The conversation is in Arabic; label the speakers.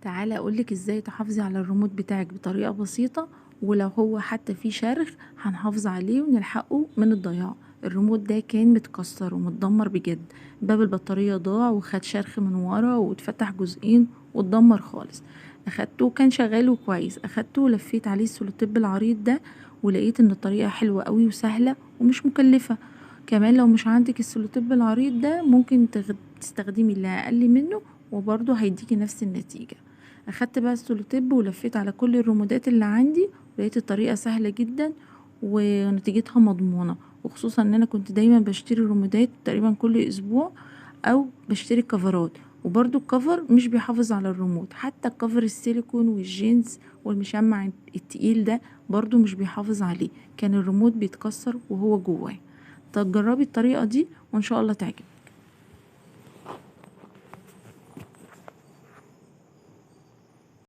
Speaker 1: تعالى اقولك ازاي تحافظي على الريموت بتاعك بطريقة بسيطة، ولو هو حتى فيه شرخ هنحافظ عليه ونلحقه من الضياع. الريموت ده كان متكسر ومتدمر بجد، باب البطارية ضاع وخد شرخ من ورا واتفتح جزئين واتدمر خالص. اخدته كان شغال وكويس، اخدته ولفيت عليه السولوتيب العريض ده، ولقيت ان الطريقة حلوة قوي وسهلة ومش مكلفة. كمان لو مش عندك السولوتيب العريض ده ممكن تستخدمي اللي اقل منه، وبرضه هيديكي نفس النتيجة. اخدت بقى السولوتيب ولفيت على كل الرمودات اللي عندي، ولقيت الطريقة سهلة جدا ونتيجتها مضمونة. وخصوصا ان انا كنت دايما بشتري الرمودات تقريبا كل اسبوع، او بشتري كفرات. وبرضو الكفر مش بيحافظ على الريموت، حتى الكفر السيليكون والجينز والمشمع التقيل ده برضو مش بيحافظ عليه، كان الريموت بيتكسر وهو جواه. طب جربي الطريقة دي وان شاء الله تعجبك.